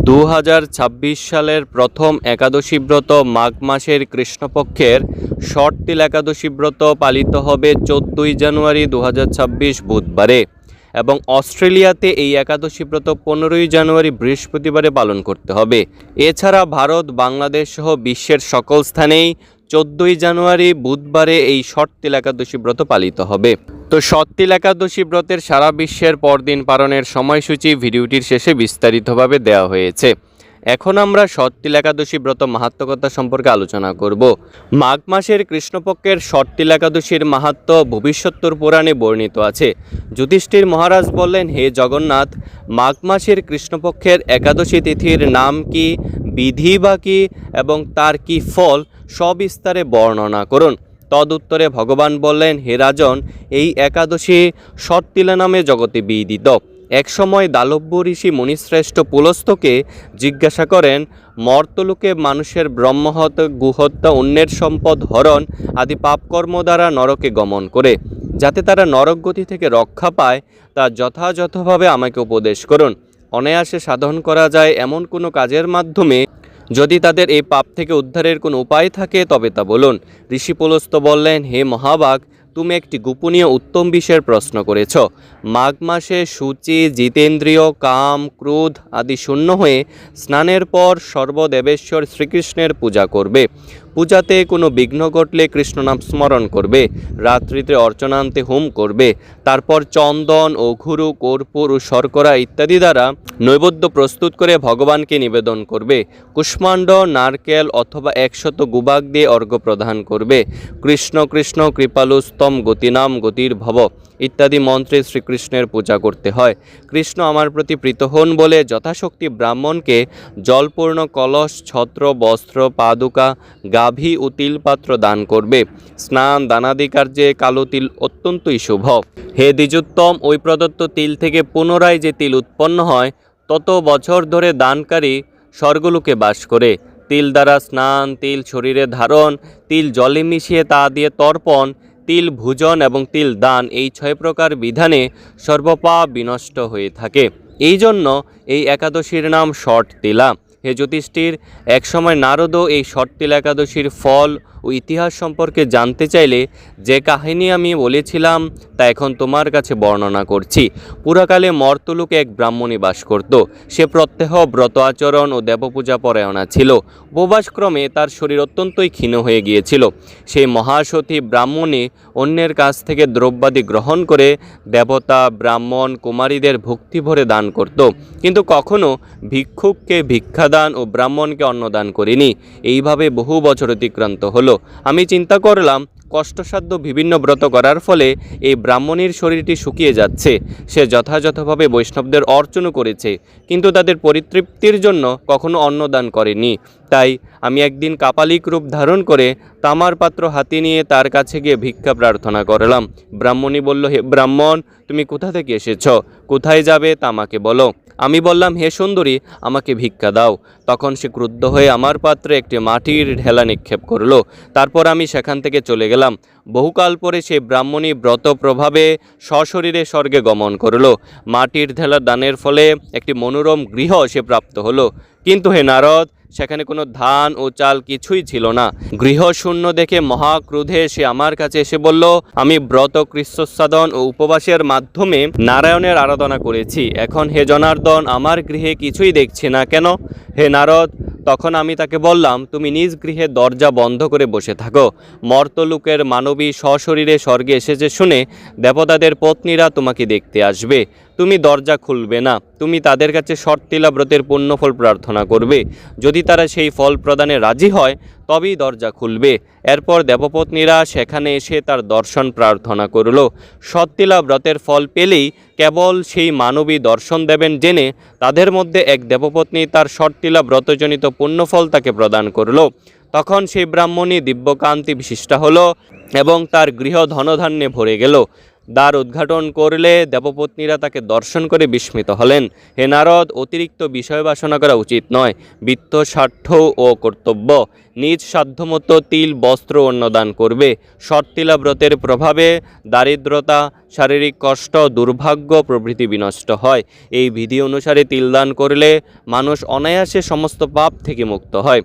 2026 সালের প্রথম একাদশী ব্রত মাঘ মাসের কৃষ্ণপক্ষের শর্তিল একাদশী ব্রত পালিত হবে 14ই জানুয়ারি 2026 বুধবারে এবং অস্ট্রেলিয়াতে এই একাদশী ব্রত 15ই জানুয়ারি বৃহস্পতিবারে পালন করতে হবে। এছাড়া ভারত, বাংলাদেশ সহ বিশ্বের সকল স্থানেই 14ই জানুয়ারি বুধবারে এই শর্তিল একাদশী ব্রত পালিত হবে। তো শর্তিল একাদশী ব্রতের সারা বিশ্বের পরদিন পালনের সময়সূচি ভিডিওটির শেষে বিস্তারিতভাবে দেওয়া হয়েছে। এখন আমরা শর্তিল একাদশী ব্রত মাহাত্ম্যকথা সম্পর্কে আলোচনা করব। মাঘ মাসের কৃষ্ণপক্ষের শর্তিল একাদশীর মাহাত্ম্য ভবিষ্যত্তর পুরাণে বর্ণিত আছে। যুধিষ্ঠির মহারাজ বললেন, হে জগন্নাথ, মাঘ মাসের কৃষ্ণপক্ষের একাদশী তিথির নাম কি, বিধি বা কি এবং তার কি ফল সবিস্তারে বর্ণনা করুন। তদুত্তরে ভগবান বললেন, হে রাজন, এই একাদশী শর্তিলা নামে জগতে বিদিত। একসময় দালব্য ঋষি মুনিশ্রেষ্ঠ পুলস্তকে জিজ্ঞাসা করেন, মর্তলোকে মানুষের ব্রহ্মহত্যা, গুহত্যা, অন্যের সম্পদ হরণ আদি পাপকর্ম দ্বারা নরকে গমন করে, যাতে তারা নরক গতি থেকে রক্ষা পায়, তা যথাযথভাবে আমাকে উপদেশ করুন। অনায়াসে সাধন করা যায় এমন কোনো কাজের মাধ্যমে যদি তাদের এই পাপ থেকে উদ্ধারের কোনো উপায় থাকে তবে তা বলুন। ঋষি পুলস্ত বললেন, হে মহাবাগ, তুমি একটি গোপনীয় উত্তম বিষয়ের প্রশ্ন করেছ। মাঘ মাসে শুচি, জিতেন্দ্রিয়, কাম, ক্রোধ আদি শূন্য হয়ে স্নানের পর সর্বদেবেশ্বর শ্রীকৃষ্ণের পূজা করবে। পূজাতে কোনো বিঘ্ন ঘটলে কৃষ্ণনাম স্মরণ করবে। রাত্রিতে অর্চনান্তে হোম করবে। তারপর চন্দন, অঘুরু, কর্পূর ও শর্করা ইত্যাদি দ্বারা নৈবেদ্য প্রস্তুত করে ভগবানকে নিবেদন করবে। কুষ্মাণ্ড, নারকেল অথবা 100 গুবাক দিয়ে অর্ঘ্য প্রদান করবে। কৃষ্ণ কৃষ্ণ কৃপালুস্তম গতিনাম গতির ভব ইত্যাদি মন্ত্রে শ্রীকৃষ্ণের পূজা করতে হয়। কৃষ্ণ আমার প্রতি প্রীত হন বলে যথাশক্তি ব্রাহ্মণকে জলপূর্ণ কলস, ছত্র, বস্ত্র, পাদুকা, গাভী ও তিলপাত্র দান করবে। স্নান দানাদি কার্যে কালো তিল অত্যন্তই শুভ। হে দ্বিজোত্তম, ওই প্রদত্ত তিল থেকে পুনরায় যে তিল উৎপন্ন হয় তত বছর ধরে দানকারী স্বর্গলোকে বাস করে। তিল দ্বারা স্নান, তিল শরীরে ধারণ, তিল জলে মিশিয়ে তা দিয়ে তর্পণ, তিল ভোজন এবং তিল দান, এই 6 প্রকার বিধানে সর্বপাপ বিনষ্ট হয়ে থাকে। এই জন্য এই একাদশীর নাম শর্তিলা। হে যুধিষ্ঠির, একসময় নারদও এই শর্তিল একাদশীর ফল ও ইতিহাস সম্পর্কে জানতে চাইলে যে কাহিনী আমি বলেছিলাম তা এখন তোমার কাছে বর্ণনা করছি। পুরাকালে মর্তলোকে এক ব্রাহ্মণী বাস করত। সে প্রত্যহ ব্রত আচরণ ও দেবপূজা পরায়ণা ছিল। উপবাসক্রমে তার শরীর অত্যন্তই ক্ষীণ হয়ে গিয়েছিল। সেই মহাসতী ব্রাহ্মণী অন্যের কাছ থেকে দ্রব্যাদি গ্রহণ করে দেবতা, ব্রাহ্মণ, কুমারীদের ভক্তি ভরে দান করত, কিন্তু কখনো ভিক্ষুককে ভিক্ষাদান ও ব্রাহ্মণকে অন্নদান করেনি। এইভাবে বহু বছর অতিক্রান্ত হলো। আমি চিন্তা করলাম, কষ্টসাধ্য বিভিন্ন ব্রত করার ফলে এই ব্রাহ্মণীর শরীরটি শুকিয়ে যাচ্ছে। সে যথাযথভাবে বৈষ্ণবদের অর্চনও করেছে, কিন্তু তাদের পরিতৃপ্তির জন্য কখনো অন্নদান করেনি। তাই আমি একদিন কাপালিক রূপ ধারণ করে তামার পাত্র হাতে নিয়ে তার কাছে গিয়ে ভিক্ষা প্রার্থনা করলাম। ব্রাহ্মণী বলল, হে ব্রাহ্মণ, তুমি কোথা থেকে এসেছ? কোথায় যাবে তা আমাকে বলো। আমি বললাম, হে সুন্দরী, আমাকে ভিক্ষা দাও। তখন সে ক্রুদ্ধ হয়ে আমার পাত্রে একটি মাটির ঢেলা নিক্ষেপ করলো। তারপর আমি সেখান থেকে চলে গেলাম। বহুকাল পরে সেই ব্রাহ্মণী ব্রত প্রভাবে সশরীরে স্বর্গে গমন করলো। মাটির ঢেলা দানের ফলে একটি মনোরম গৃহ সে প্রাপ্ত হলো। কিন্তু হে নারদ, সেখানে কোনো ধান ও চাল কিছুই ছিল না। গৃহ শূন্য দেখে মহাক্রোধে সে আমার কাছে এসে বলল, আমি ব্রত, কৃষ্ণসাধন ও উপবাসের মাধ্যমে নারায়ণের আরাধনা করেছি। এখন হে জনার্দন, আমার গৃহে কিছুই দেখছি না কেন? হে নারদ, তখন আমি তাকে বললাম, তুমি নিজ গৃহে দরজা বন্ধ করে বসে থাকো। মর্তলোকের মানবী সশরীরে স্বর্গে এসেছে শুনে দেবতাদের পত্নীরা তোমাকে দেখতে আসবে। তুমি দরজা খুলবে না। তুমি তাদের কাছে শর্তিলা ব্রতের পুণ্যফল প্রার্থনা করবে। যদি তারা সেই ফল প্রদানে রাজি হয় তবেই দরজা খুলবে। এরপর দেবপত্নীরা সেখানে এসে তার দর্শন প্রার্থনা করল। শর্তিলা ব্রতের ফল পেলেই কেবল সেই মানবী দর্শন দেবেন জেনে তাদের মধ্যে এক দেবপত্নী তার শর্তিলা ব্রতজনিত পুণ্যফল তাকে প্রদান করল। তখন সেই ব্রাহ্মণী দিব্যকান্তি বিশিষ্টা হলো এবং তার গৃহ ধনধান্যে ভরে গেল। দ্বার উদ্ঘাটন করলে দেবপত্নীরা তাকে দর্শন করে বিস্মিত হলেন। হে নারদ, অতিরিক্ত বিষয় বাসনা করা উচিত নয়। বিত্ত, স্বার্থ ও কর্তব্য। নিজ সাধ্যমতো তিল, বস্ত্র, অন্নদান করবে। শর্তিলা ব্রতের প্রভাবে দারিদ্রতা, শারীরিক কষ্ট, দুর্ভাগ্য প্রভৃতি বিনষ্ট হয়। এই বিধি অনুসারে তিলদান করলে মানুষ অনায়াসে সমস্ত পাপ থেকে মুক্ত হয়।